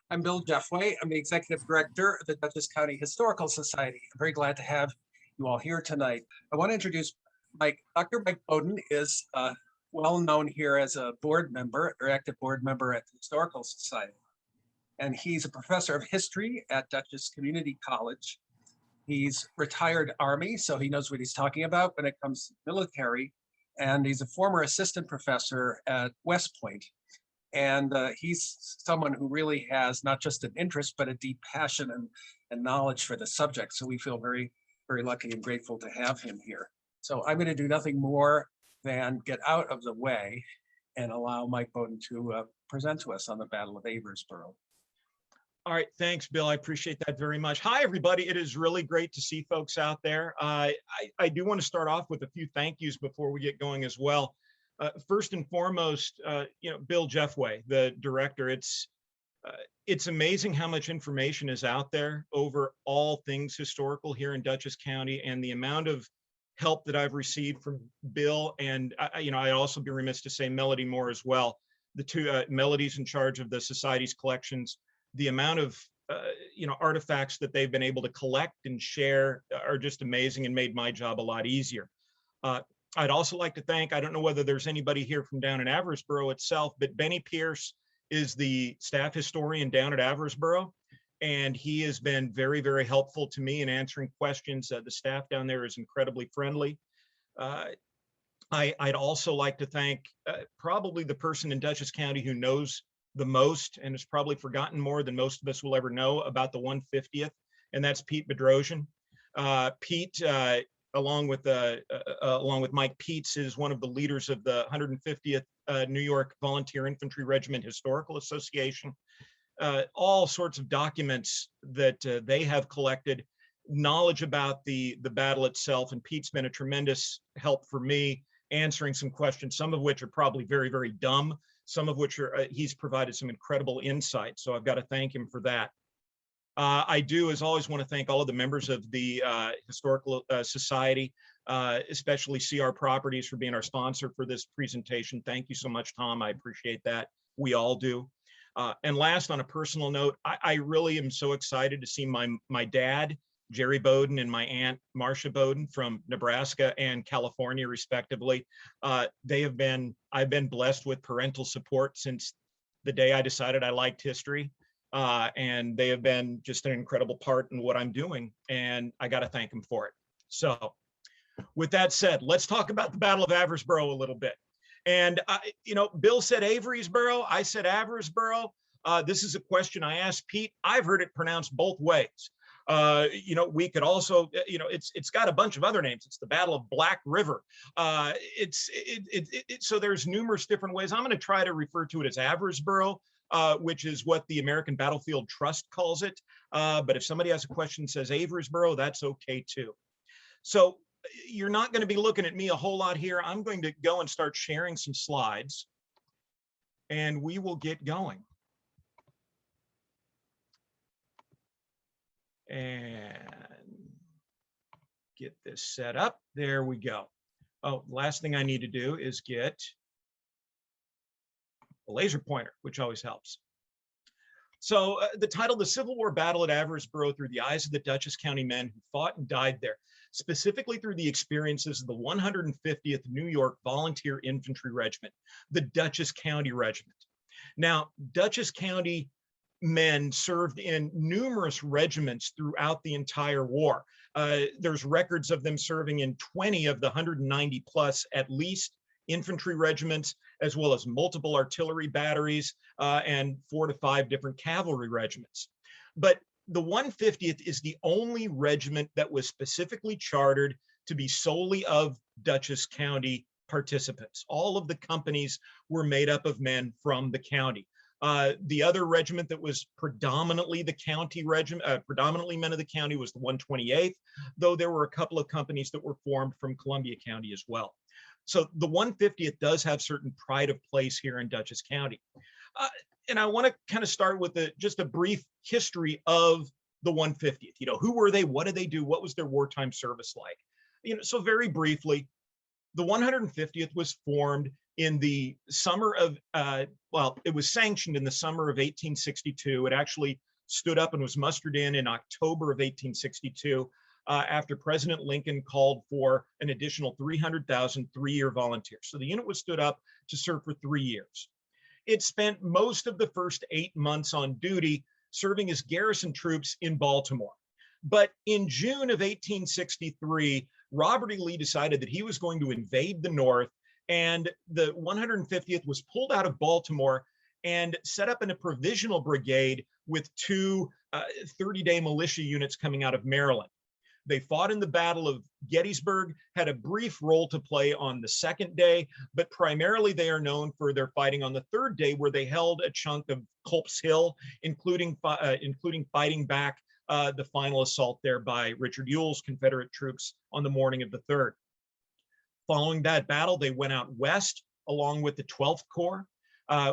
I'm Bill Jeffway. I'm the Executive Director of the Dutchess County Historical Society. I'm very glad to have you all here tonight. I want to introduce Dr. Mike Bowden is well known here as a board member, or active board member at the Historical Society. And he's a professor of history at Dutchess Community College. He's retired Army, so he knows what he's talking about when it comes to military. And he's a former assistant professor at West Point. And he's someone who really has not just an interest, but a deep passion and knowledge for the subject. So we feel very, very lucky and grateful to have him here. So I'm going to do nothing more than get out of the way and allow Mike Bowden to present to us on the Battle of Aversboro. All right, thanks, Bill. I appreciate that very much. Hi, everybody. It is really great to see folks out there. I do want to start off with a few thank yous before we get going as well. First and foremost, Bill Jeffway, the director. It's amazing how much information is out there over all things historical here in Dutchess County, and the amount of help that I've received from Bill, and I'd also be remiss to say Melody Moore as well. The two Melody's in charge of the Society's collections. The amount of artifacts that they've been able to collect and share are just amazing and made my job a lot easier. I'd also like to thank, I don't know whether there's anybody here from down in Aversboro itself, but Benny Pierce is the staff historian down at Aversboro, and he has been very, very helpful to me in answering questions. The staff down there is incredibly friendly. I'd also like to thank probably the person in Dutchess County who knows the most and has probably forgotten more than most of us will ever know about the 150th, and that's Pete Bedrosian. Pete, along with Mike Peets, is one of the leaders of the 150th New York Volunteer Infantry Regiment Historical Association. All sorts of documents that they have collected, knowledge about the battle itself, and Pete's been a tremendous help for me answering some questions, some of which are probably very, very dumb, some of which are he's provided some incredible insight. So I've got to thank him for that. I do, as always, want to thank all of the members of the Historical Society, especially CR Properties for being our sponsor for this presentation. Thank you so much, Tom. I appreciate that. We all do. And last, on a personal note, I really am so excited to see my dad, Jerry Bowden, and my aunt, Marcia Bowden, from Nebraska and California, respectively. I've been blessed with parental support since the day I decided I liked history. And they have been just an incredible part in what I'm doing, and I got to thank them for it. So with that said, let's talk about the Battle of Aversboro a little bit. And, Bill said Avery'sboro, I said Aversboro. This is a question I asked Pete. I've heard it pronounced both ways. We could also, it's got a bunch of other names. It's the Battle of Black River. So there's numerous different ways. I'm going to try to refer to it as Aversboro, which is what the American Battlefield Trust calls it. But if somebody has a question that says Aversboro, that's okay too. So you're not going to be looking at me a whole lot here. I'm going to go and start sharing some slides, and we will get going. And get this set up. There we go. Oh, last thing I need to do is get a laser pointer, which always helps. So the title, The Civil War Battle at Aversboro Through the Eyes of the Dutchess County Men Who Fought and Died There, specifically through the experiences of the 150th New York Volunteer Infantry Regiment, the Dutchess County Regiment. Now, Dutchess County men served in numerous regiments throughout the entire war. There's records of them serving in 20 of the 190 plus, at least, infantry regiments, as well as multiple artillery batteries and 4 to 5 different cavalry regiments. But the 150th is the only regiment that was specifically chartered to be solely of Dutchess County participants. All of the companies were made up of men from the county. The other regiment that was predominantly the county regiment, predominantly men of the county, was the 128th, though there were a couple of companies that were formed from Columbia County as well. So the 150th does have certain pride of place here in Dutchess County. And I want to kind of start with just a brief history of the 150th. Who were they? What did they do? What was their wartime service like? So very briefly, The 150th was formed in the summer of, well, it was sanctioned in the summer of 1862. It actually stood up and was mustered in October of 1862 after President Lincoln called for an additional 300,000 three-year volunteers. So the unit was stood up to serve for 3 years. It spent most of the first 8 months on duty serving as garrison troops in Baltimore. But in June of 1863, Robert E. Lee decided that he was going to invade the North, and the 150th was pulled out of Baltimore and set up in a provisional brigade with two 30-day militia units coming out of Maryland. They fought in the Battle of Gettysburg, had a brief role to play on the second day, but primarily they are known for their fighting on the third day, where they held a chunk of Culp's Hill, including fighting back the final assault there by Richard Ewell's Confederate troops on the morning of the 3rd. Following that battle, they went out west along with the 12th Corps,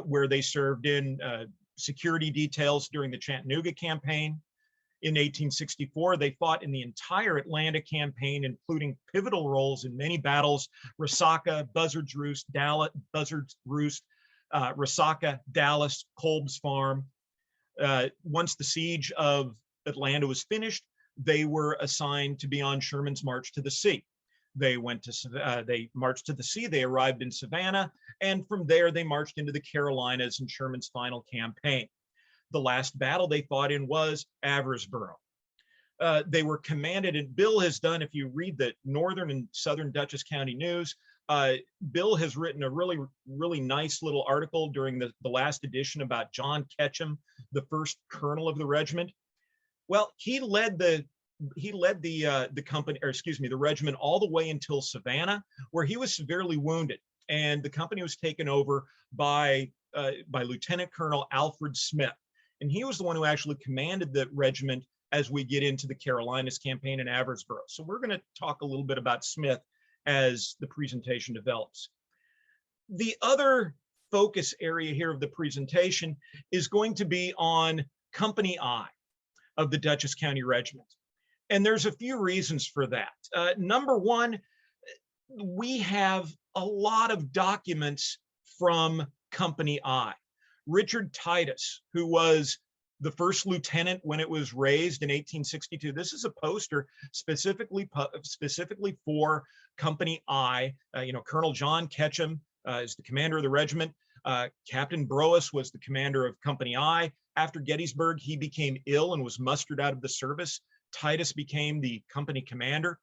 where they served in security details during the Chattanooga campaign. In 1864, they fought in the entire Atlanta campaign, including pivotal roles in many battles: Resaca, Buzzard's Roost, Resaca, Dallas, Kolb's Farm. Once the siege of Atlanta was finished, they were assigned to be on Sherman's march to the sea. They marched to the sea, they arrived in Savannah, and from there they marched into the Carolinas in Sherman's final campaign. The last battle they fought in was AVERASBORO. They were commanded, and Bill has done, if you read the Northern and Southern Dutchess County News, Bill has written a really nice little article during the last edition about John Ketchum, the first colonel of the regiment. Well, he led the company, or excuse me, the regiment all the way until Savannah, where he was severely wounded, and the company was taken over by Lieutenant Colonel Alfred Smith. And he was the one who actually commanded the regiment as we get into the Carolinas campaign in AVERASBORO. So we're going to talk a little bit about Smith as the presentation develops. The other focus area here of the presentation is going to be on Company I of the Dutchess County Regiment. And there's a few reasons for that. Number one, we have a lot of documents from Company I. Richard Titus, who was the first lieutenant when it was raised in 1862. This is a poster specifically for Company I. Colonel John Ketchum is the commander of the regiment. Captain Broas was the commander of Company I. After Gettysburg, he became ill and was mustered out of the service. Titus became the company commander,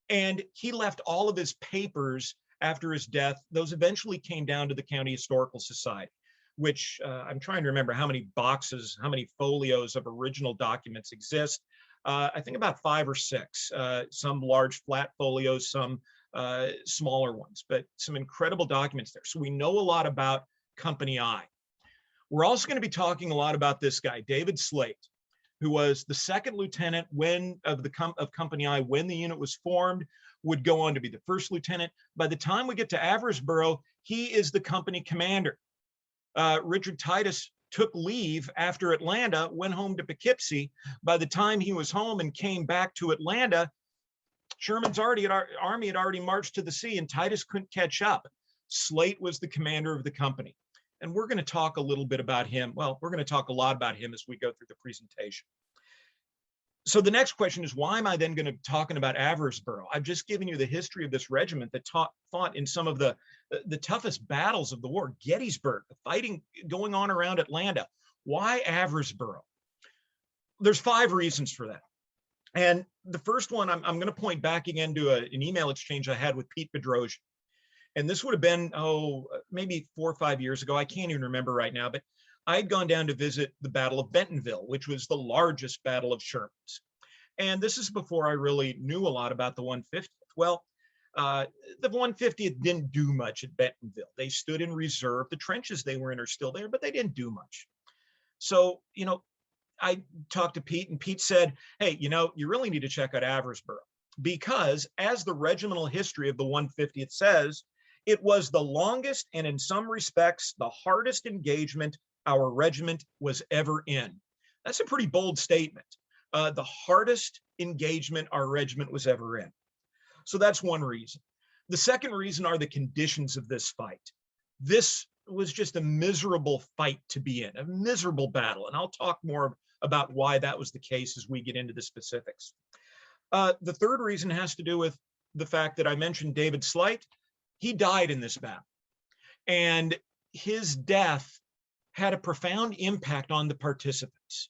and he left all of his papers after his death. Those eventually came down to the County Historical Society, which I'm trying to remember how many boxes, how many folios of original documents exist. I think about 5 or 6, some large flat folios, some smaller ones, but some incredible documents there. So we know a lot about Company I. We're also going to be talking a lot about this guy, David Slate, who was the second lieutenant of Company I when the unit was formed, would go on to be the first lieutenant. By the time we get to AVERASBORO, he is the company commander. Richard Titus took leave after Atlanta, went home to Poughkeepsie. By the time he was home and came back to Atlanta, Sherman's army had already marched to the sea, and Titus couldn't catch up. Slate was the commander of the company. And we're going to talk a little bit about him. Well, we're going to talk a lot about him as we go through the presentation. So the next question is, why am I then going to be talking about AVERASBORO? I've just given you the history of this regiment that fought in some of the toughest battles of the war. Gettysburg, the fighting going on around Atlanta. Why AVERASBORO? There's 5 reasons for that. And the first one, I'm going to point back again to an email exchange I had with Pete Bedrosian. And this would have been, maybe 4 or 5 years ago. I can't even remember right now, but I'd gone down to visit the Battle of Bentonville, which was the largest battle of Sherman's. And this is before I really knew a lot about the 150th. Well, the 150th didn't do much at Bentonville. They stood in reserve. The trenches they were in are still there, but they didn't do much. So, I talked to Pete, and Pete said, hey, you really need to check out AVERASBORO, because as the regimental history of the 150th says, it was the longest and in some respects the hardest engagement our regiment was ever in. That's a pretty bold statement. The hardest engagement our regiment was ever in. So that's one reason. The second reason are the conditions of this fight. This was just a miserable fight to be in, a miserable battle. And I'll talk more about why that was the case as we get into the specifics. The third reason has to do with the fact that I mentioned David Slate. He died in this battle. And his death had a profound impact on the participants.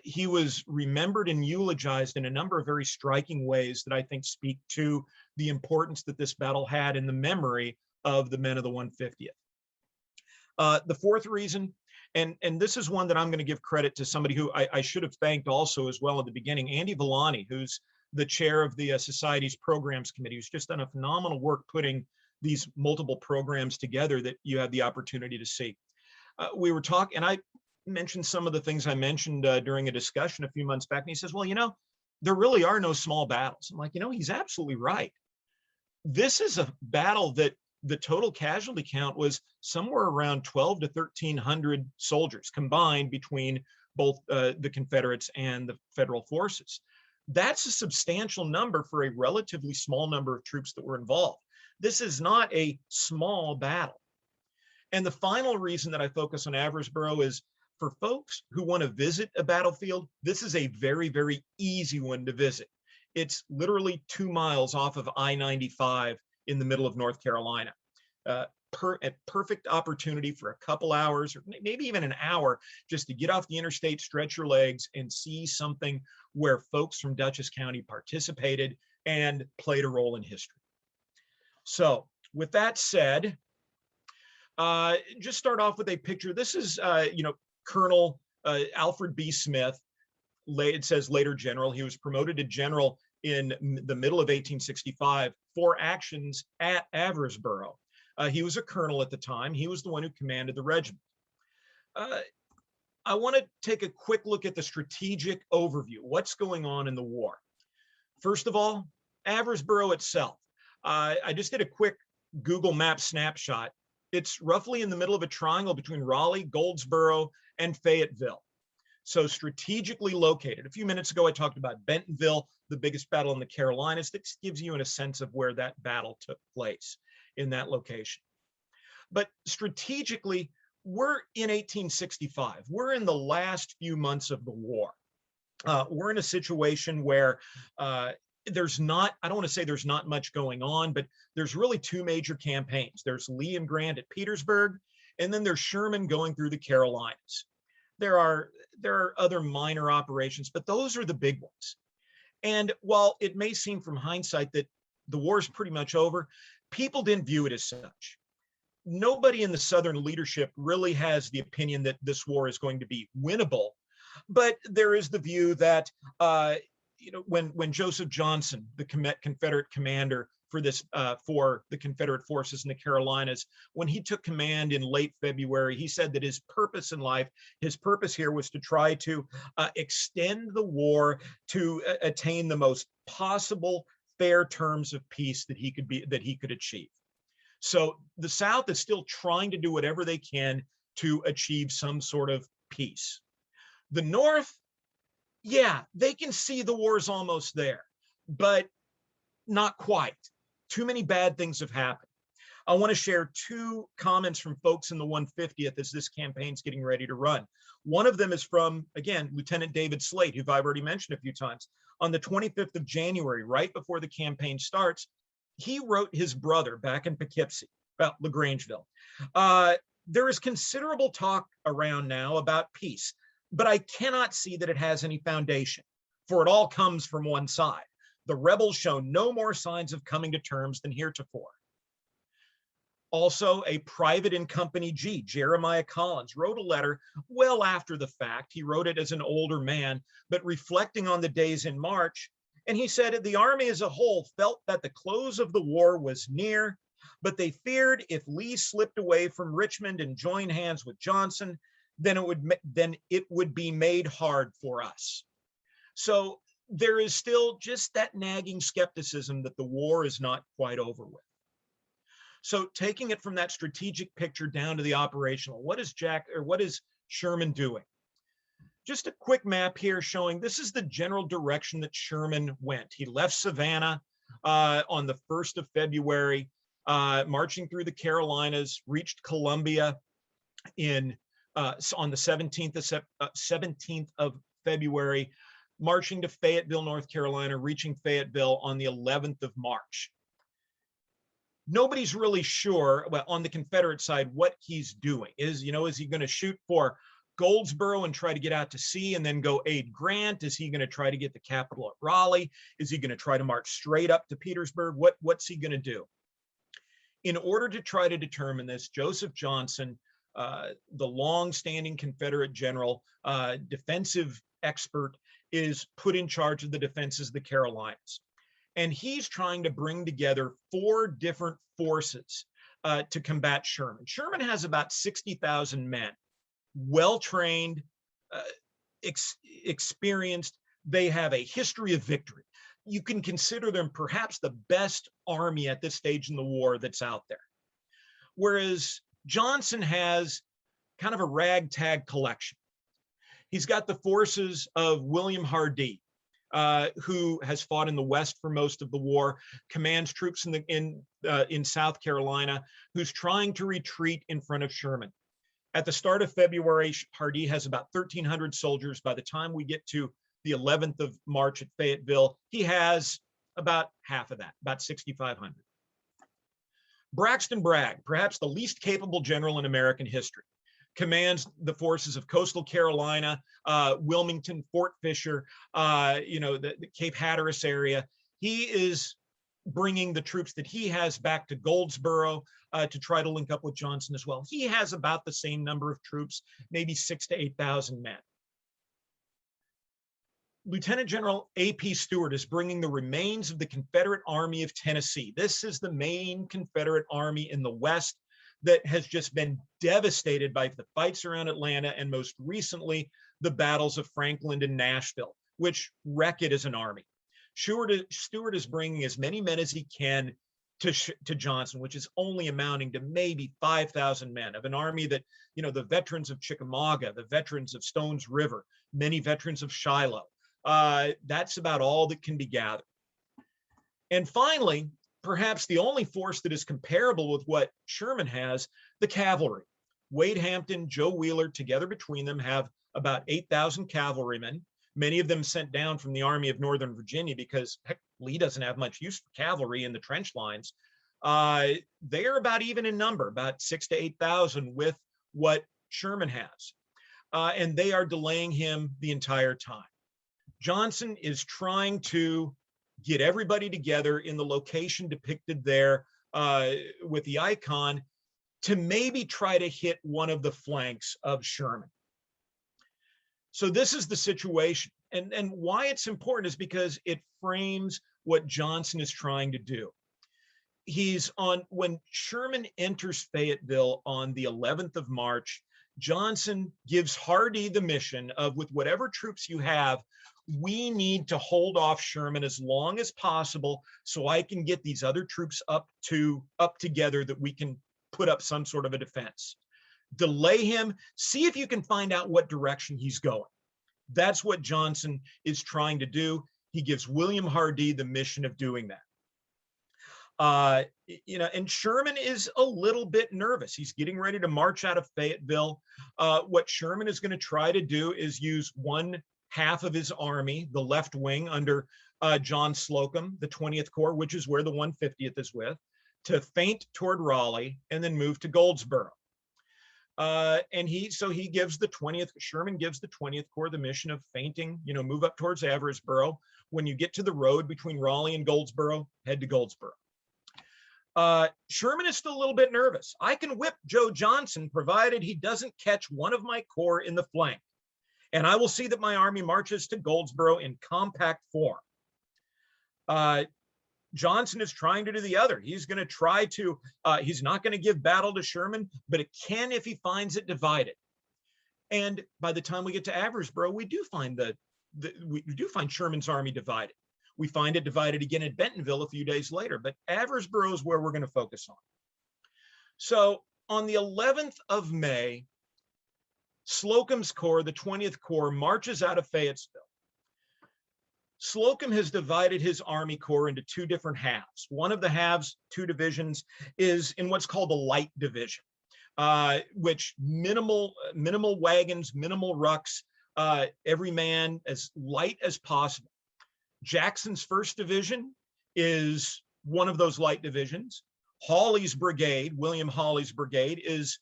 He was remembered and eulogized in a number of very striking ways that I think speak to the importance that this battle had in the memory of the men of the 150th. The fourth reason, and this is one that I'm going to give credit to somebody who I should have thanked also as well at the beginning, Andy Villani, who's the chair of the Society's Programs Committee, who's just done a phenomenal work putting these multiple programs together that you have the opportunity to see. We were talking, and I mentioned some of the things I mentioned during a discussion a few months back, and he says, well, there really are no small battles. I'm like, he's absolutely right. This is a battle that the total casualty count was somewhere around 12 to 1,300 soldiers combined between both the Confederates and the federal forces. That's a substantial number for a relatively small number of troops that were involved. This is not a small battle. And the final reason that I focus on AVERASBORO is for folks who want to visit a battlefield, this is a very, very easy one to visit. It's literally 2 miles off of I-95 in the middle of North Carolina. A perfect opportunity for a couple hours or maybe even an hour just to get off the interstate, stretch your legs, and see something where folks from Dutchess County participated and played a role in history. So with that said, just start off with a picture. This is, Colonel Alfred B. Smith. It says later general. He was promoted to general in the middle of 1865 for actions at AVERASBORO. He was a colonel at the time. He was the one who commanded the regiment. I want to take a quick look at the strategic overview. What's going on in the war? First of all, AVERASBORO itself. I just did a quick Google Maps snapshot. It's roughly in the middle of a triangle between Raleigh, Goldsboro, and Fayetteville. So strategically located. A few minutes ago, I talked about Bentonville, the biggest battle in the Carolinas. This gives you a sense of where that battle took place in that location. But strategically, we're in 1865. We're in the last few months of the war. We're in a situation where there's not, I don't want to say there's not much going on, but there's really two major campaigns. There's Lee and Grant at Petersburg, and then there's Sherman going through the Carolinas. There are other minor operations, but those are the big ones. And while it may seem from hindsight that the war is pretty much over, people didn't view it as such. Nobody in the Southern leadership really has the opinion that this war is going to be winnable, but there is the view that when Joseph Johnson, the Confederate commander for the Confederate forces in the Carolinas, when he took command in late February, he said that his purpose in life, his purpose here was to try to extend the war to attain the most possible fair terms of peace that he could achieve. So the South is still trying to do whatever they can to achieve some sort of peace. The North, yeah, they can see the war's almost there, but not quite. Too many bad things have happened. I want to share two comments from folks in the 150th as this campaign's getting ready to run. One of them is from, again, Lieutenant David Slate, who I've already mentioned a few times. On the 25th of January, right before the campaign starts, he wrote his brother back in Poughkeepsie, about LaGrangeville. There is considerable talk around now about peace, but I cannot see that it has any foundation, for it all comes from one side. The rebels show no more signs of coming to terms than heretofore. Also, a private in Company G, Jeremiah Collins, wrote a letter well after the fact. He wrote it as an older man, but reflecting on the days in March. And he said, the army as a whole felt that the close of the war was near, but they feared if Lee slipped away from Richmond and joined hands with Johnson, then it would be made hard for us. So there is still just that nagging skepticism that the war is not quite over with. So taking it from that strategic picture down to the operational, what is Sherman doing? Just a quick map here showing this is the general direction that Sherman went. He left Savannah on the 1st of February, marching through the Carolinas, reached Columbia on the 17th of February, marching to Fayetteville, North Carolina, reaching Fayetteville on the 11th of March. Nobody's really sure, well, on the Confederate side, what he's doing. Is he going to shoot for Goldsboro and try to get out to sea and then go aid Grant? Is he going to try to get the capital at Raleigh? Is he going to try to march straight up to Petersburg? What's he going to do? In order to try to determine this, Joseph Johnson, the long-standing Confederate general, defensive expert, is put in charge of the defenses of the Carolinas. And he's trying to bring together 4 different forces to combat Sherman. Sherman has about 60,000 men, well-trained, experienced. They have a history of victory. You can consider them perhaps the best army at this stage in the war that's out there. Whereas Johnson has kind of a ragtag collection. He's got the forces of William Hardee, who has fought in the West for most of the war, commands troops in South Carolina, who's trying to retreat in front of Sherman. At the start of February, Hardee has about 1,300 soldiers. By the time we get to the 11th of March at Fayetteville, he has about half of that, about 6,500. Braxton Bragg, perhaps the least capable general in American history, commands the forces of coastal Carolina, Wilmington, Fort Fisher, the Cape Hatteras area. He is bringing the troops that he has back to Goldsboro to try to link up with Johnson as well. He has about the same number of troops, maybe 6,000 to 8,000 men. Lieutenant General A.P. Stewart is bringing the remains of the Confederate Army of Tennessee. This is the main Confederate army in the West that has just been devastated by the fights around Atlanta and most recently the battles of Franklin and Nashville, which wreck it as an army. Stewart is bringing as many men as he can to Johnson, which is only amounting to maybe 5,000 men of an army that, the veterans of Chickamauga, the veterans of Stones River, many veterans of Shiloh. That's about all that can be gathered. And finally, perhaps the only force that is comparable with what Sherman has, the cavalry. Wade Hampton, Joe Wheeler, together between them have about 8,000 cavalrymen, many of them sent down from the Army of Northern Virginia because, heck, Lee doesn't have much use for cavalry in the trench lines. They are about even in number, about 6,000 to 8,000 with what Sherman has. And they are delaying him the entire time. Johnson is trying to get everybody together in the location depicted there with the icon to maybe try to hit one of the flanks of Sherman. So this is the situation. And why it's important is because it frames what Johnson is trying to do. When Sherman enters Fayetteville on the 11th of March, Johnson gives Hardee the mission of, with whatever troops you have, we need to hold off Sherman as long as possible so I can get these other troops up together that we can put up some sort of a defense. Delay him, see if you can find out what direction he's going. That's what Johnson is trying to do. He gives William Hardee the mission of doing that. And Sherman is a little bit nervous. He's getting ready to march out of Fayetteville. What Sherman is going to try to do is use one half of his army, the left wing under John Slocum, the 20th Corps, which is where the 150th is with, to feint toward Raleigh and then move to Goldsboro. Sherman gives the 20th Corps the mission of feinting, move up towards Aversboro. When you get to the road between Raleigh and Goldsboro, head to Goldsboro. Sherman is still a little bit nervous. I can whip Joe Johnson provided he doesn't catch one of my corps in the flank. And I will see that my army marches to Goldsboro in compact form. Johnson is trying to do the other. He's going to try to, he's not going to give battle to Sherman, but it can if he finds it divided. And by the time we get to Aversboro, we do find Sherman's army divided. We find it divided again at Bentonville a few days later, but Aversboro is where we're going to focus on. So on the 11th of May, Slocum's Corps, the 20th Corps, marches out of Fayetteville. Slocum has divided his Army Corps into two different halves. One of the halves, two divisions, is in what's called the light division, which minimal wagons, minimal rucks, every man as light as possible. Jackson's first division is one of those light divisions. Hawley's brigade, William Hawley's brigade, is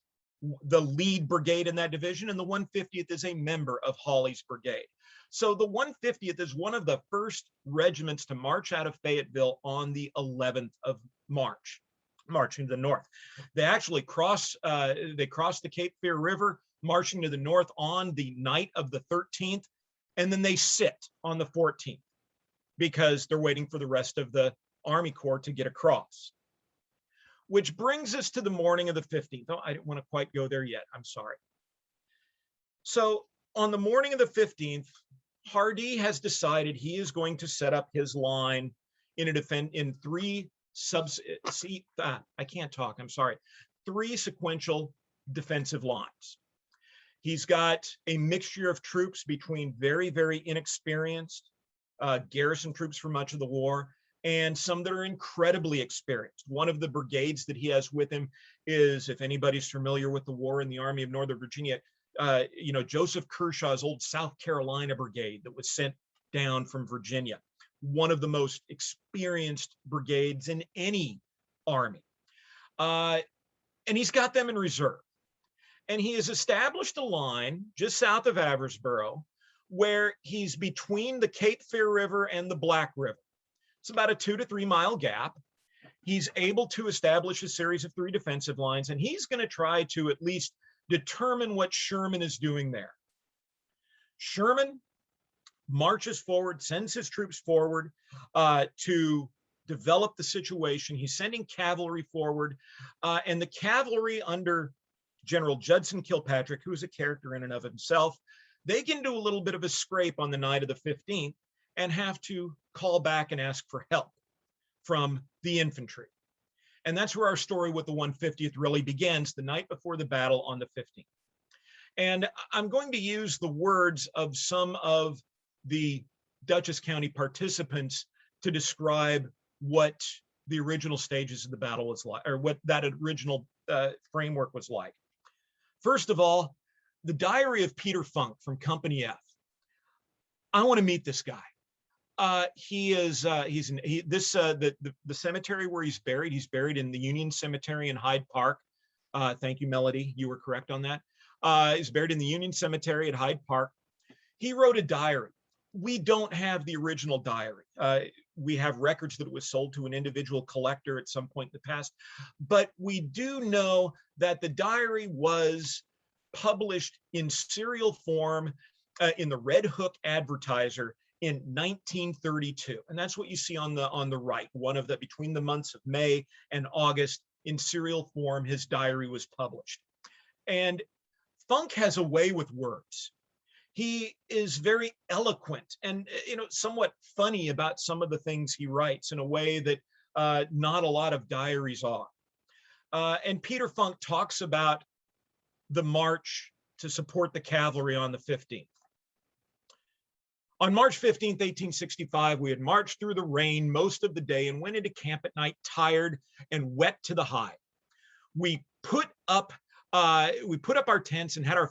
the lead brigade in that division, and the 150th is a member of Hawley's brigade. So the 150th is one of the first regiments to march out of Fayetteville on the 11th of March, marching to the north. They actually cross the Cape Fear River, marching to the north on the night of the 13th, and then they sit on the 14th because they're waiting for the rest of the Army Corps to get across. Which brings us to the morning of the 15th. Oh, I didn't want to quite go there yet. I'm sorry. So on the morning of the 15th, Hardee has decided he is going to set up his line in three sequential defensive lines. He's got a mixture of troops between very, very inexperienced garrison troops for much of the war, and some that are incredibly experienced. One of the brigades that he has with him is, if anybody's familiar with the war in the Army of Northern Virginia, Joseph Kershaw's old South Carolina brigade that was sent down from Virginia, one of the most experienced brigades in any army. And he's got them in reserve. And he has established a line just south of Aversboro where he's between the Cape Fear River and the Black River. It's about a 2 to 3 mile gap. He's able to establish a series of three defensive lines, and he's going to try to at least determine what Sherman is doing there. Sherman marches forward, sends his troops forward to develop the situation. He's sending cavalry forward, and the cavalry under General Judson Kilpatrick, who is a character in and of himself, they can do a little bit of a scrape on the night of the 15th and have to call back and ask for help from the infantry. And that's where our story with the 150th really begins, the night before the battle on the 15th. And I'm going to use the words of some of the Dutchess County participants to describe what the original stages of the battle was like, or what that original framework was like. First of all, the diary of Peter Funk from Company F. I want to meet this guy. The cemetery where he's buried in the Union Cemetery in Hyde Park. Thank you, Melody. You were correct on that. He's buried in the Union Cemetery at Hyde Park. He wrote a diary. We don't have the original diary. We have records that it was sold to an individual collector at some point in the past, but we do know that the diary was published in serial form in the Red Hook Advertiser in 1932, and that's what you see on the right. One of the between the months of May and August, in serial form, his diary was published. And Funk has a way with words. He is very eloquent and somewhat funny about some of the things he writes in a way that not a lot of diaries are. And Peter Funk talks about the march to support the cavalry on the 15th. On March 15th, 1865, we had marched through the rain most of the day and went into camp at night tired and wet to the hide. We put up our tents and had our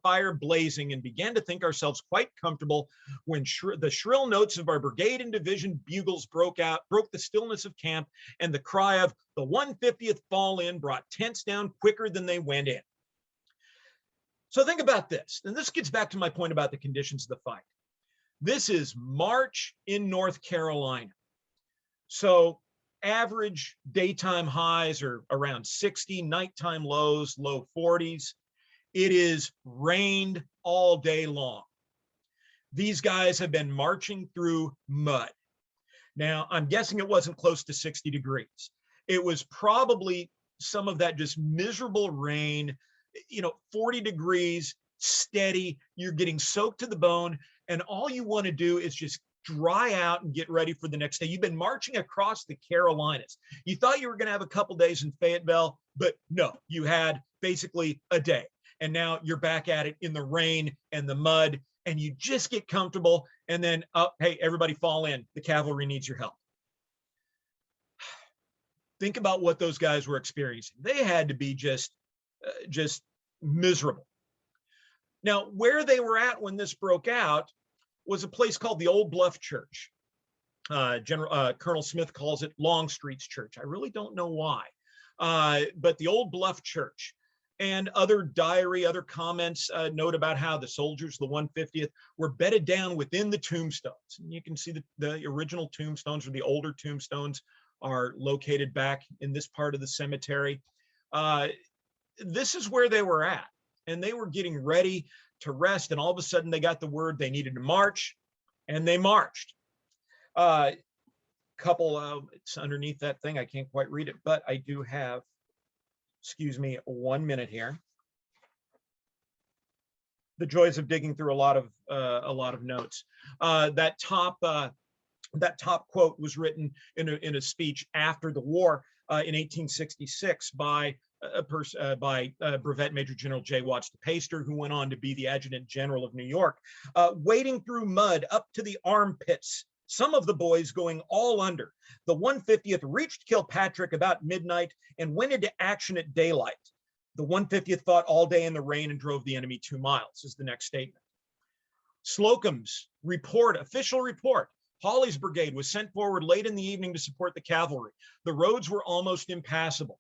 fire blazing and began to think ourselves quite comfortable when the shrill notes of our brigade and division bugles broke the stillness of camp, and the cry of the 150th fall in brought tents down quicker than they went in. So think about this, and this gets back to my point about the conditions of the fight. This is March in North Carolina. So average daytime highs are around 60, nighttime lows, low 40s. It is rained all day long. These guys have been marching through mud. Now, I'm guessing it wasn't close to 60 degrees. It was probably some of that just miserable rain, 40 degrees, steady. You're getting soaked to the bone, and all you want to do is just dry out and get ready for the next day. You've been marching across the Carolinas. You thought you were going to have a couple days in Fayetteville, but no, you had basically a day. and now you're back at it in the rain and the mud, and you just get comfortable, and then, oh, hey, everybody fall in. The cavalry needs your help. Think about what those guys were experiencing. They had to be just miserable. Now, where they were at when this broke out was a place called the Old Bluff Church. Colonel Smith calls it Longstreet's Church. I really don't know why, but the Old Bluff Church. And other comments note about how the soldiers, the 150th, were bedded down within the tombstones. And you can see the original tombstones, or the older tombstones, are located back in this part of the cemetery. This is where they were at, and they were getting ready to rest. And all of a sudden, they got the word they needed to march, and they marched. It's underneath that thing. I can't quite read it, but I do have. Excuse me 1 minute here. The joys of digging through a lot of notes. That top quote was written in a speech after the war in 1866 by Brevet Major General J. Watts de Peyster, who went on to be the Adjutant General of New York. Wading through mud up to the armpits, some of the boys going all under. The 150th reached Kilpatrick about midnight and went into action at daylight. The 150th fought all day in the rain and drove the enemy 2 miles, is the next statement. Slocum's official report. Hawley's brigade was sent forward late in the evening to support the cavalry. The roads were almost impassable.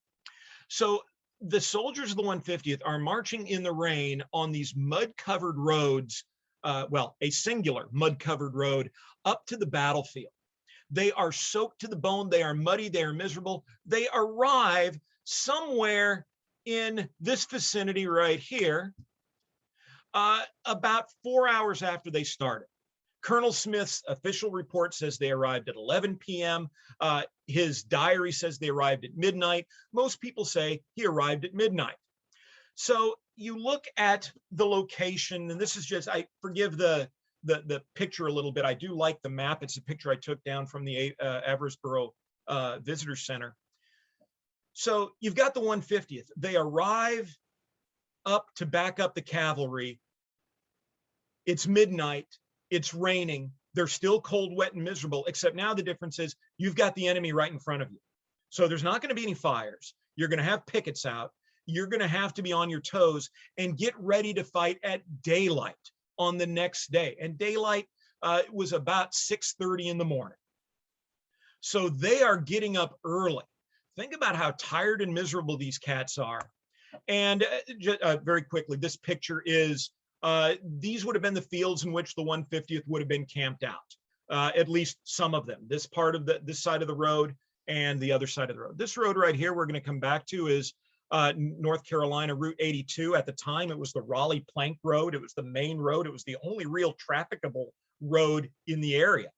So the soldiers of the 150th are marching in the rain on these mud-covered roads, a singular mud-covered road up to the battlefield. They are soaked to the bone. They are muddy. They are miserable. They arrive somewhere in this vicinity right here, about 4 hours after they started. Colonel Smith's official report says they arrived at 11 p.m. His diary says they arrived at midnight. Most people say he arrived at midnight. So you look at the location, and this is just, I forgive the picture a little bit. I do like the map. It's a picture I took down from the AVERASBORO Visitor Center. So you've got the 150th. They arrive up to back up the cavalry. It's midnight. It's raining. They're still cold, wet, and miserable, except now the difference is you've got the enemy right in front of you. So there's not going to be any fires. You're going to have pickets out. You're going to have to be on your toes and get ready to fight at daylight on the next day. And daylight was about 6:30 in the morning. So they are getting up early. Think about how tired and miserable these cats are. And very quickly, this picture is, these would have been the fields in which the 150th would have been camped out, at least some of them. This part of this side of the road and the other side of the road. This road right here we're going to come back to is North Carolina Route 82. At the time, it was the Raleigh Plank Road. It was the main road. It was the only real trafficable road in the area.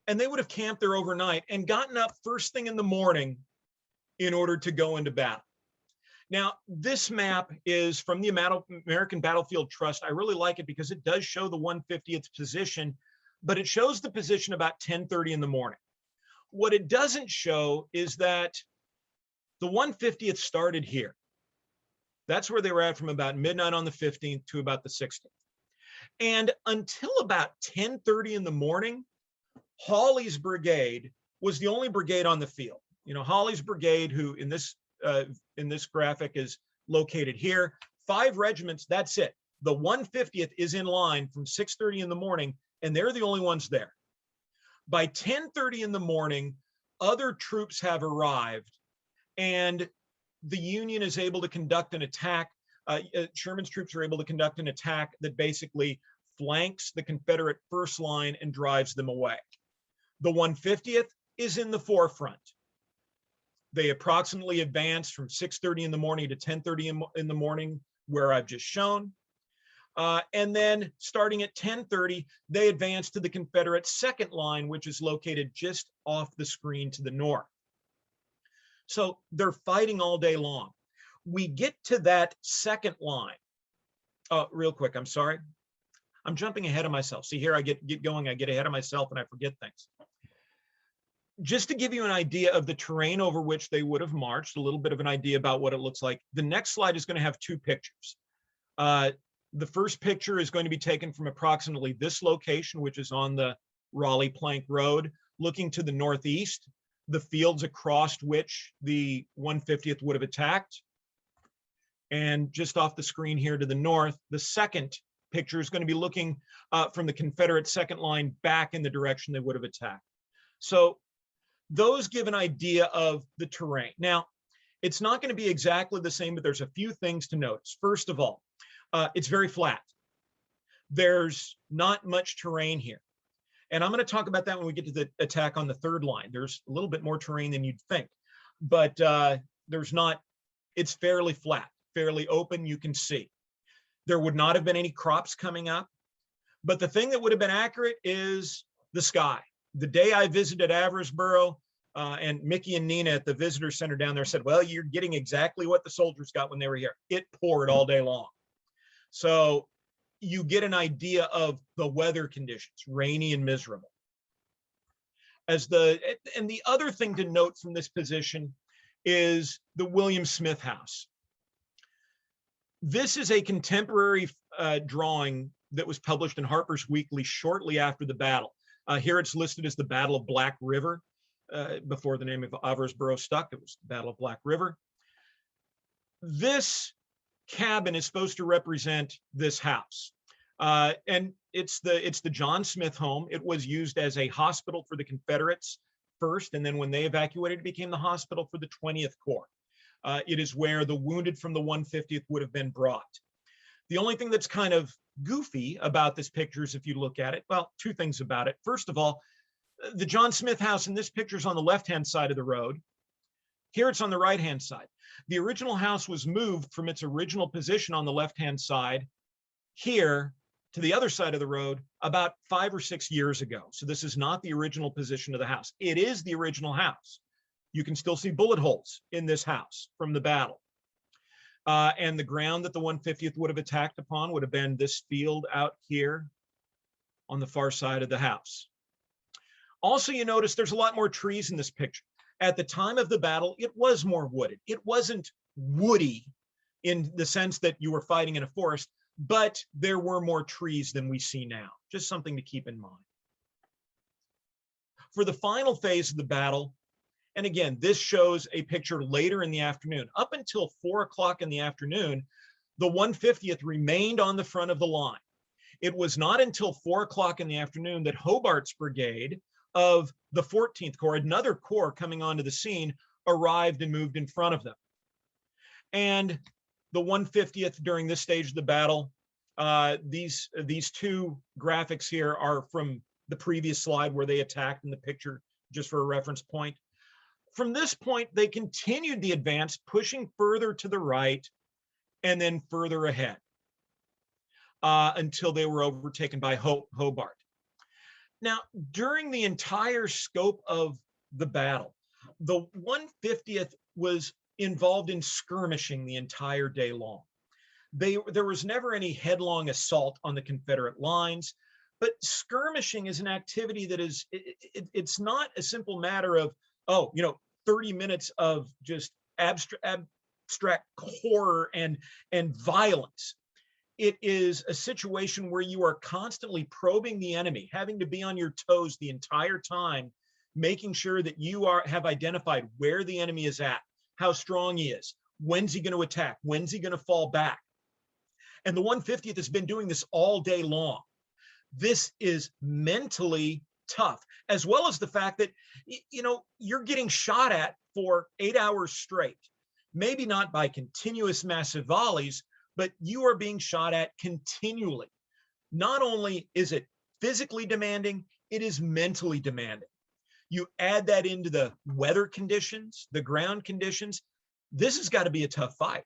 And they would have camped there overnight and gotten up first thing in the morning in order to go into battle. Now, this map is from the American Battlefield Trust. I really like it because it does show the 150th position, but it shows the position about 10:30 in the morning. What it doesn't show is that the 150th started here. That's where they were at from about midnight on the 15th to about the 16th. And until about 10:30 in the morning, Hawley's brigade was the only brigade on the field. You know, Hawley's brigade, who in this graphic is located here, 5 regiments, that's it. The 150th is in line from 6:30 in the morning, and they're the only ones there. By 10:30 in the morning, other troops have arrived, and the Union is able to conduct an attack. Sherman's troops are able to conduct an attack that basically flanks the Confederate first line and drives them away. The 150th is in the forefront. They approximately advanced from 6:30 in the morning to 10:30 in the morning, where I've just shown. And then starting at 10:30, they advanced to the Confederate second line, which is located just off the screen to the north. So they're fighting all day long. We get to that second line. Oh, real quick, I'm sorry. I'm jumping ahead of myself. See here, I get going, I get ahead of myself and I forget things. just to give you an idea of the terrain over which they would have marched, a little bit of an idea about what it looks like, the next slide is going to have two pictures. The first picture is going to be taken from approximately this location, which is on the Raleigh Plank Road, looking to the northeast, the fields across which the 150th would have attacked. And just off the screen here to the north, the second picture is going to be looking from the Confederate second line back in the direction they would have attacked. So those give an idea of the terrain. Now, it's not going to be exactly the same, but there's a few things to notice. First of all, it's very flat. There's not much terrain here. And I'm going to talk about that when we get to the attack on the third line. There's a little bit more terrain than you'd think, but there's not, it's fairly flat, fairly open, you can see. There would not have been any crops coming up, but the thing that would have been accurate is the sky. The day I visited AVERASBORO, and Mickey and Nina at the visitor center down there said, well, you're getting exactly what the soldiers got when they were here. It poured all day long. So you get an idea of the weather conditions, rainy and miserable. And the other thing to note from this position is the William Smith House. This is a contemporary drawing that was published in Harper's Weekly shortly after the battle. Here it's listed as the Battle of Black River. Before the name of AVERASBORO stuck, it was the Battle of Black River. This cabin is supposed to represent this house. And it's the John Smith home. It was used as a hospital for the Confederates first, and then when they evacuated, it became the hospital for the 20th Corps. It is where the wounded from the 150th would have been brought. The only thing that's kind of goofy about this picture is if you look at it, well, two things about it. First of all, the John Smith house in this picture is on the left-hand side of the road. Here it's on the right-hand side. The original house was moved from its original position on the left-hand side here to the other side of the road about 5 or 6 years ago. So this is not the original position of the house. It is the original house. You can still see bullet holes in this house from the battle. And the ground that the 150th would have attacked upon would have been this field out here on the far side of the house. Also, you notice there's a lot more trees in this picture. At the time of the battle, it was more wooded. It wasn't woody in the sense that you were fighting in a forest, but there were more trees than we see now. Just something to keep in mind. For the final phase of the battle, and again, this shows a picture later in the afternoon. Up until 4 o'clock in the afternoon, the 150th remained on the front of the line. It was not until 4 o'clock in the afternoon that Hobart's brigade of the 14th Corps, another corps coming onto the scene, arrived and moved in front of them. And the 150th during this stage of the battle, these two graphics here are from the previous slide where they attacked in the picture, just for a reference point. From this point, they continued the advance, pushing further to the right and then further ahead until they were overtaken by Hobart. Now, during the entire scope of the battle, the 150th was involved in skirmishing the entire day long. There was never any headlong assault on the Confederate lines, but skirmishing is an activity that is, it's not a simple matter of, 30 minutes of just abstract horror and violence. It is a situation where you are constantly probing the enemy, having to be on your toes the entire time, making sure that you have identified where the enemy is at, how strong he is, when's he going to attack, when's he going to fall back. And the 150th has been doing this all day long. This is mentally tough, as well as the fact that, you're getting shot at for 8 hours straight, maybe not by continuous massive volleys, but you are being shot at continually. Not only is it physically demanding, it is mentally demanding. You add that into the weather conditions, the ground conditions, this has got to be a tough fight.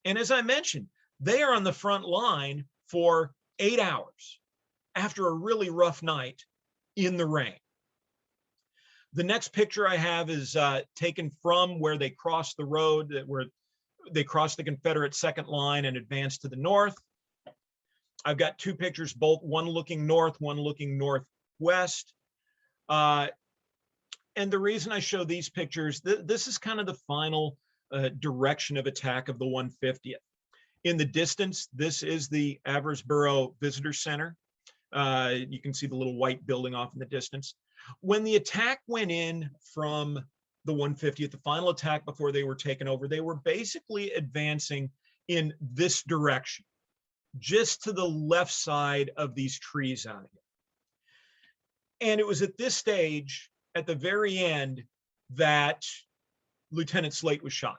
And as I mentioned, they are on the front line for 8 hours after a really rough night in the rain. The next picture I have is taken from where they crossed the road, where they crossed the Confederate second line and advanced to the north. I've got two pictures, both one looking north, one looking northwest. And the reason I show these pictures, this is kind of the final direction of attack of the 150th. In the distance, this is the AVERASBORO Visitor Center. You can see the little white building off in the distance. When the attack went in from the 150th, the final attack before they were taken over, they were basically advancing in this direction, just to the left side of these trees out here. And it was at this stage, at the very end, that Lieutenant Slate was shot.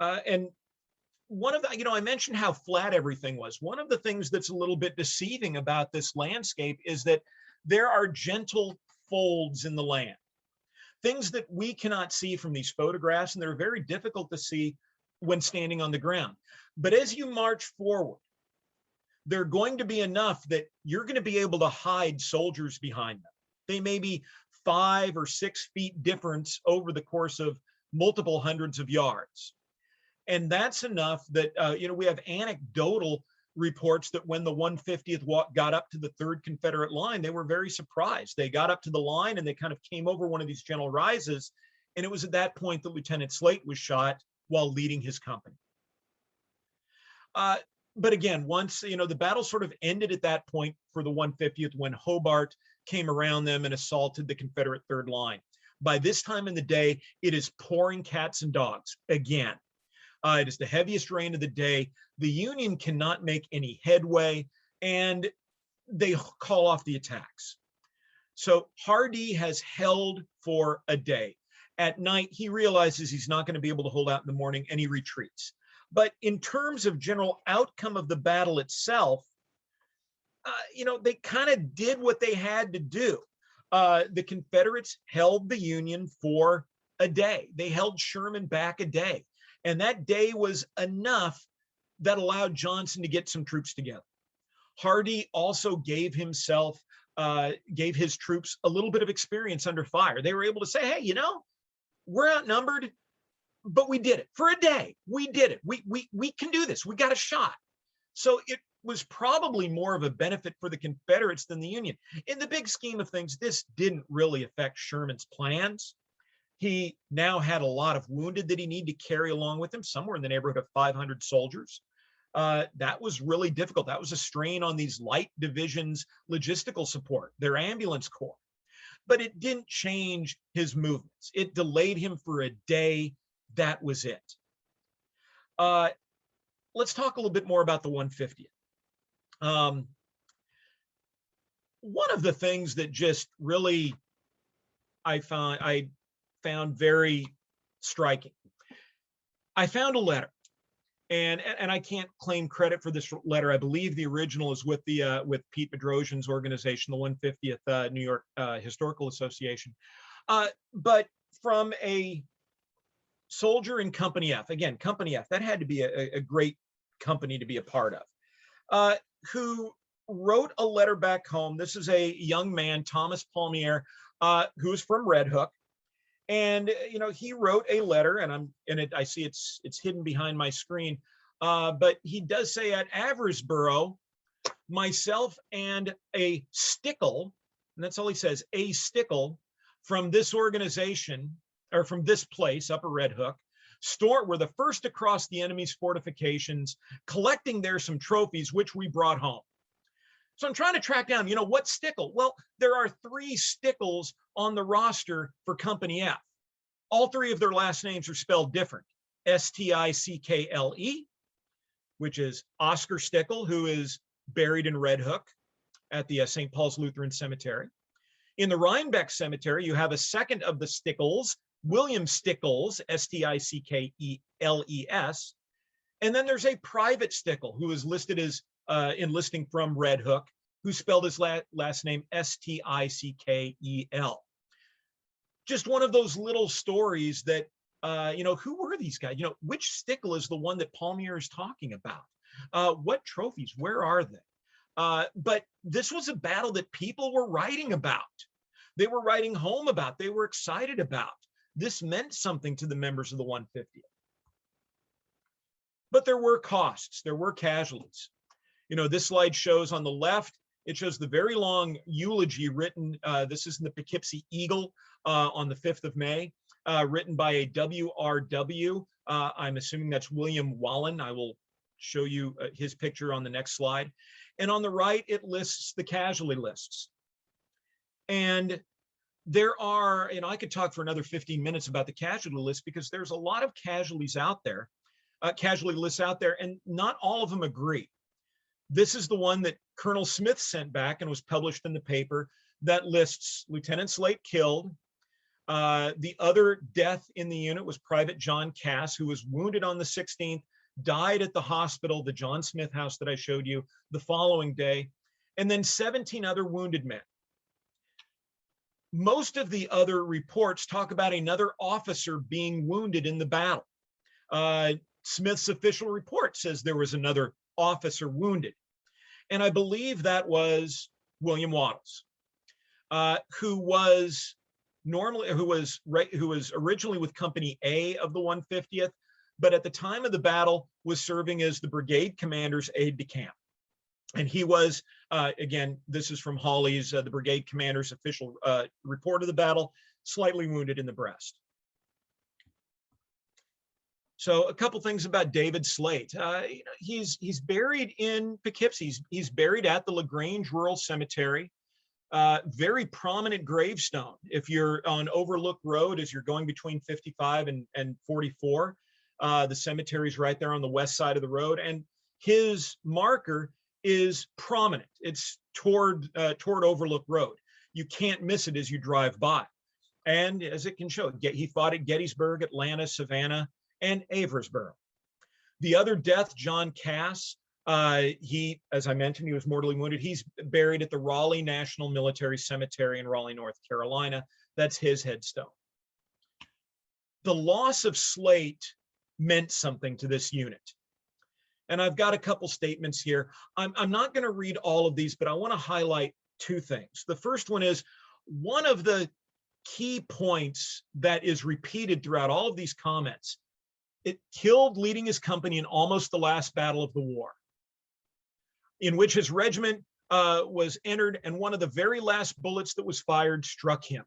And one of the, I mentioned how flat everything was. One of the things that's a little bit deceiving about this landscape is that there are gentle folds in the land, things that we cannot see from these photographs, and they're very difficult to see when standing on the ground. But as you march forward, they're going to be enough that you're going to be able to hide soldiers behind them. They may be 5 or 6 feet difference over the course of multiple hundreds of yards. And that's enough that, we have anecdotal reports that when the 150th got up to the 3rd Confederate line, they were very surprised. They got up to the line and they kind of came over one of these gentle rises. And it was at that point that Lieutenant Slate was shot while leading his company. But again, once, the battle sort of ended at that point for the 150th when Hobart came around them and assaulted the Confederate 3rd line. By this time in the day, it is pouring cats and dogs again. It is the heaviest rain of the day. The Union cannot make any headway, and they call off the attacks. So Hardee has held for a day. At night, he realizes he's not going to be able to hold out in the morning, and he retreats. But in terms of general outcome of the battle itself, they kind of did what they had to do. The Confederates held the Union for a day. They held Sherman back a day. And that day was enough that allowed Johnson to get some troops together. Hardee also gave his troops a little bit of experience under fire. They were able to say, hey, we're outnumbered, but we did it for a day. We did it. We can do this. We got a shot. So it was probably more of a benefit for the Confederates than the Union. In the big scheme of things, this didn't really affect Sherman's plans. He now had a lot of wounded that he needed to carry along with him, somewhere in the neighborhood of 500 soldiers. That was really difficult. That was a strain on these light divisions' logistical support, their ambulance corps. But it didn't change his movements. It delayed him for a day. That was it. Let's talk a little bit more about the 150th. One of the things that just really I found very striking. I found a letter, and I can't claim credit for this letter. I believe the original is with Pete Bedrosian's organization, the 150th New York Historical Association, but from a soldier in Company F. Again, Company F, that had to be a great company to be a part of, who wrote a letter back home. This is a young man, Thomas Palmier, who is from Red Hook. And he wrote a letter, and I see it's hidden behind my screen, but he does say, at AVERASBORO, myself and a stickle, and that's all he says, a stickle from this organization, or from this place, Upper Red Hook, were the first to cross the enemy's fortifications, collecting there some trophies which we brought home. So I'm trying to track down, what stickle? Well, there are 3 stickles on the roster for Company F. All 3 of their last names are spelled different. Stickle, which is Oscar Stickle, who is buried in Red Hook at the St. Paul's Lutheran Cemetery. In the Rhinebeck Cemetery, you have a second of the Stickles, William Stickles, Stickles. And then there's a private Stickle who is listed as enlisting from Red Hook, who spelled his last name Stickell. Just one of those little stories that, who were these guys? Which Stickle is the one that Palmier is talking about? What trophies? Where are they? But this was a battle that people were writing about. They were writing home about. They were excited about. This meant something to the members of the 150th. But there were costs. There were casualties. This slide shows on the left It shows the very long eulogy written. This is in the Poughkeepsie Eagle on the 5th of May, written by a WRW. I'm assuming that's William Wallen. I will show you his picture on the next slide. And on the right, it lists the casualty lists. And there are, I could talk for another 15 minutes about the casualty list because there's a lot of casualties out there, casualty lists out there, and not all of them agree. This is the one that Colonel Smith sent back and was published in the paper that lists Lieutenant Slate killed. The other death in the unit was Private John Cass, who was wounded on the 16th, died at the hospital, the John Smith house that I showed you, the following day, and then 17 other wounded men. Most of the other reports talk about another officer being wounded in the battle. Smith's official report says there was another officer wounded. And I believe that was William Wattles, who was originally with Company A of the 150th, but at the time of the battle was serving as the brigade commander's aide-de-camp. And he was, again, this is from Hawley's, the brigade commander's official report of the battle, slightly wounded in the breast. So a couple things about David Slate. He's buried in Poughkeepsie. He's buried at the LaGrange Rural Cemetery. Very prominent gravestone. If you're on Overlook Road, as you're going between 55 and 44, the cemetery's right there on the west side of the road. And his marker is prominent. It's toward Overlook Road. You can't miss it as you drive by. And as it can show, he fought at Gettysburg, Atlanta, Savannah, and AVERASBORO. The other death, John Cass, as I mentioned, he was mortally wounded. He's buried at the Raleigh National Military Cemetery in Raleigh, North Carolina. That's his headstone. The loss of Slate meant something to this unit. And I've got a couple statements here. I'm not going to read all of these, but I want to highlight two things. The first one is one of the key points that is repeated throughout all of these comments. It killed leading his company in almost the last battle of the war, in which his regiment was entered, and one of the very last bullets that was fired struck him.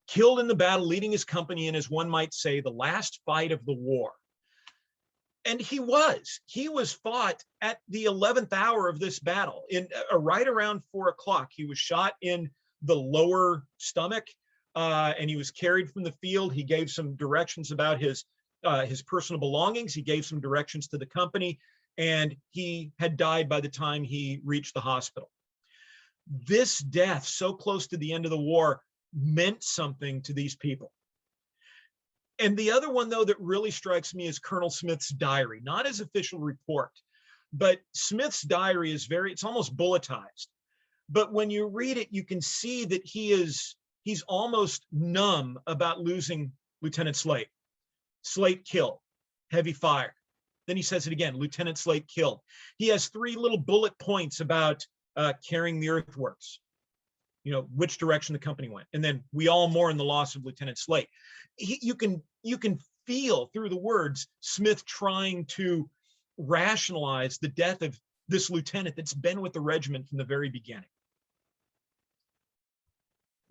Killed in the battle, leading his company in, as one might say, the last fight of the war. And he was fought at the 11th hour of this battle. In right around 4 o'clock, he was shot in the lower stomach, and he was carried from the field. He gave some directions about his personal belongings. He gave some directions to the company, and he had died by the time he reached the hospital. This death, so close to the end of the war, meant something to these people. And the other one, though, that really strikes me is Colonel Smith's diary, not his official report, but Smith's diary is it's almost bulletized. But when you read it, you can see that he's almost numb about losing Lieutenant Slate. Slate killed, heavy fire. Then he says it again, Lieutenant Slate killed. He has 3 little bullet points about carrying the earthworks, which direction the company went. And then we all mourn the loss of Lieutenant Slate. You can feel through the words Smith trying to rationalize the death of this lieutenant that's been with the regiment from the very beginning.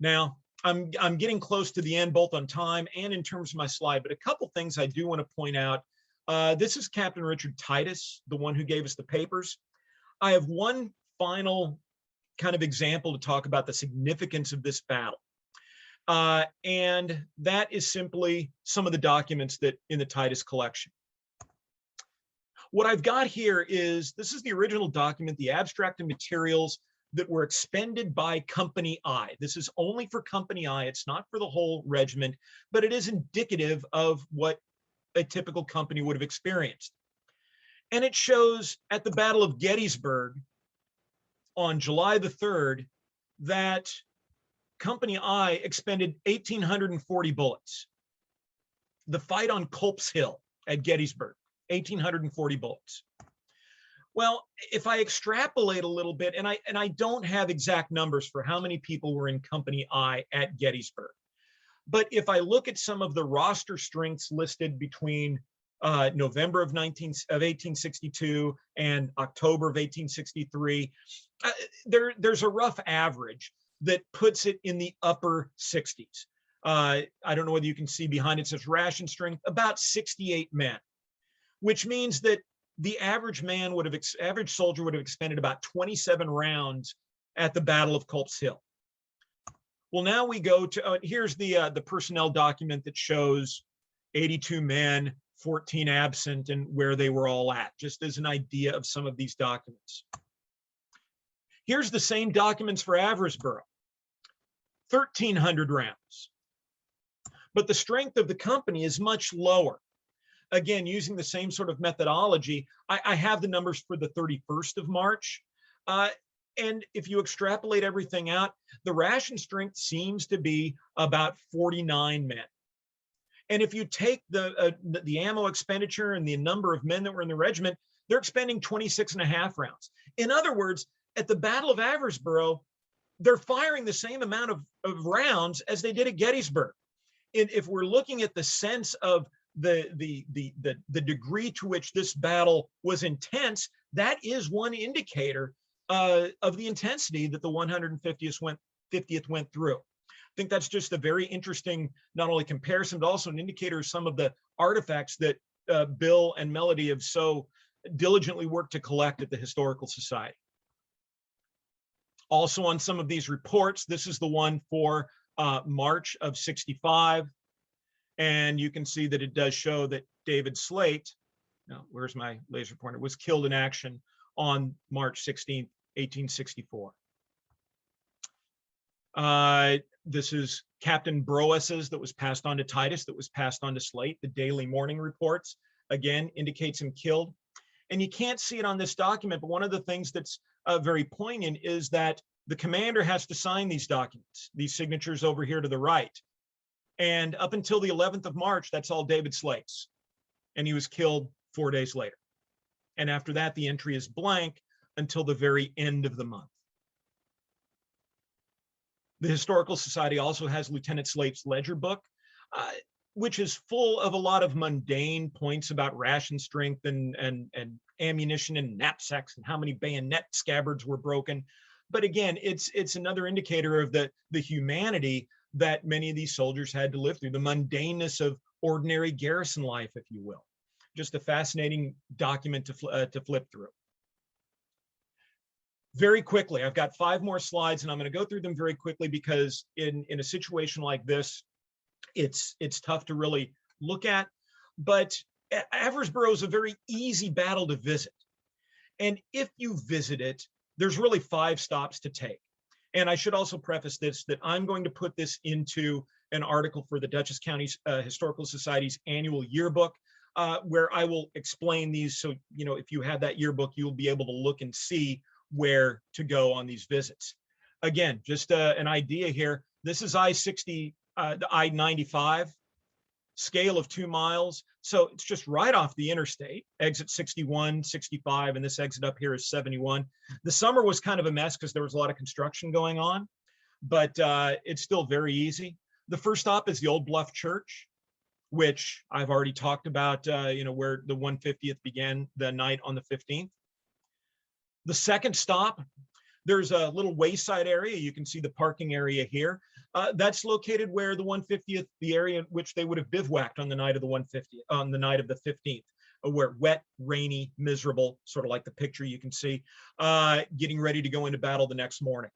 Now, I'm getting close to the end, both on time and in terms of my slide, but a couple things I do want to point out. This is Captain Richard Titus, the one who gave us the papers. I have one final kind of example to talk about the significance of this battle. And that is simply some of the documents that in the Titus collection. What I've got here is, this is the original document, the abstract and materials that were expended by Company I. This is only for Company I. It's not for the whole regiment, but it is indicative of what a typical company would have experienced. And it shows at the Battle of Gettysburg on July the 3rd that Company I expended 1,840 bullets. The fight on Culp's Hill at Gettysburg, 1,840 bullets. Well, if I extrapolate a little bit, and I don't have exact numbers for how many people were in Company I at Gettysburg, but if I look at some of the roster strengths listed between November of 1862 and October of 1863. There's a rough average that puts it in the upper 60s. I don't know whether you can see behind it says ration strength, about 68 men, which means that the average soldier would have expended about 27 rounds at the Battle of Culp's Hill. Well, now we go to, here's the personnel document that shows 82 men, 14 absent, and where they were all at, just as an idea of some of these documents. Here's the same documents for AVERASBORO, 1,300 rounds. But the strength of the company is much lower. Again, using the same sort of methodology, I have the numbers for the 31st of March. And if you extrapolate everything out, the ration strength seems to be about 49 men. And if you take the ammo expenditure and the number of men that were in the regiment, they're expending 26.5 rounds. In other words, at the Battle of AVERASBORO, they're firing the same amount of rounds as they did at Gettysburg. And if we're looking at the sense of the degree to which this battle was intense, that is one indicator of the intensity that the 150th went through. I think that's just a very interesting, not only comparison, but also an indicator of some of the artifacts that Bill and Melody have so diligently worked to collect at the Historical Society. Also on some of these reports, this is the one for March of 65. And you can see that it does show that David Slate, now where's my laser pointer, was killed in action on March 16th, 1864. This is Captain Broas's that was passed on to Titus, that was passed on to Slate. The daily morning reports, again, indicates him killed. And you can't see it on this document, but one of the things that's very poignant is that the commander has to sign these documents, these signatures over here to the right. And up until the 11th of March, that's all David Slate's. And he was killed 4 days later. And after that, the entry is blank until the very end of the month. The Historical Society also has Lieutenant Slate's ledger book, which is full of a lot of mundane points about ration strength and ammunition and knapsacks and how many bayonet scabbards were broken. But again, it's another indicator of the humanity that many of these soldiers had to live through, the mundaneness of ordinary garrison life, if you will. Just a fascinating document to flip through. Very quickly, I've got 5 more slides, and I'm going to go through them very quickly because in a situation like this, it's tough to really look at. But AVERASBORO is a very easy battle to visit. And if you visit it, there's really 5 stops to take. And I should also preface this, that I'm going to put this into an article for the Dutchess County Historical Society's annual yearbook, where I will explain these. So, you know, if you have that yearbook, you'll be able to look and see where to go on these visits. Again, just an idea here. This is I-60, the I-95, scale of 2 miles. So it's just right off the interstate, exit 61, 65, and this exit up here is 71. The summer was kind of a mess because there was a lot of construction going on, but it's still very easy. The first stop is the Old Bluff Church, which I've already talked about, you know, where the 150th began the night on the 15th. The second stop, there's a little wayside area. You can see the parking area here. That's located where the 150th, the area in which they would have bivouacked on the night of the 150th, on the night of the 15th, where wet, rainy, miserable, sort of like the picture you can see, getting ready to go into battle the next morning.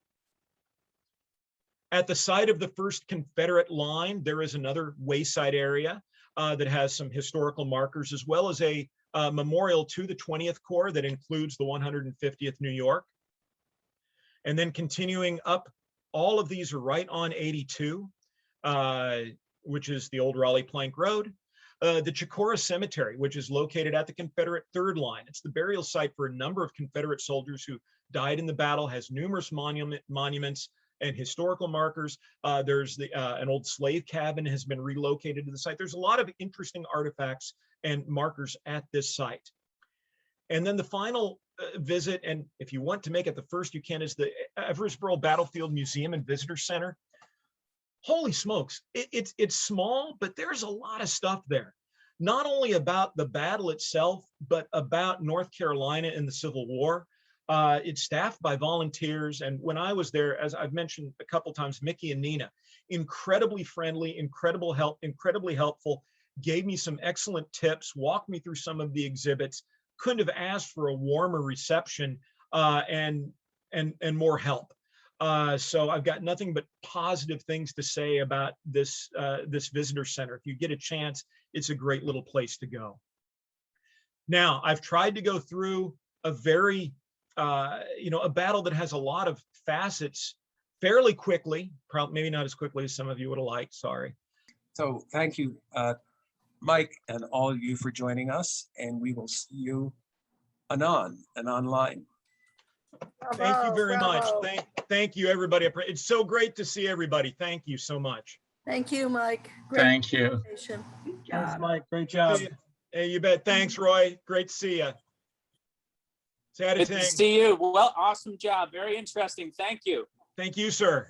At the site of the first Confederate line, there is another wayside area that has some historical markers, as well as a memorial to the 20th Corps that includes the 150th New York. And then continuing up, all of these are right on 82, which is the old Raleigh Plank Road. The Chicora Cemetery, which is located at the Confederate third line. It's the burial site for a number of Confederate soldiers who died in the battle, has numerous monuments and historical markers. There's an old slave cabin has been relocated to the site. There's a lot of interesting artifacts and markers at this site. And then the final visit, and if you want to make it the first you can, is the AVERASBORO Battlefield Museum and Visitor Center. Holy smokes, it's small, but there's a lot of stuff there. not only about the battle itself, but about North Carolina and the Civil War. It's staffed by volunteers. And when I was there, as I've mentioned a couple times, Mickey and Nina, incredibly friendly, incredibly helpful, gave me some excellent tips, walked me through some of the exhibits, couldn't have asked for a warmer reception and more help. So I've got nothing but positive things to say about this visitor center. If you get a chance, it's a great little place to go. Now, I've tried to go through a very, a battle that has a lot of facets fairly quickly, probably maybe not as quickly as some of you would have liked, sorry. So thank you, Mike, and all of you for joining us, and we will see you anon and online. Thank you very much. Thank you, everybody. It's so great to see everybody. Thank you so much. Thank you, Mike. Great Thank you. presentation. Thanks, Mike. Great job. Hey, you bet. Thanks, Roy. Great to see you. Say hi to Good to Tang. see you. Well, awesome job. Very interesting. Thank you. Thank you, sir.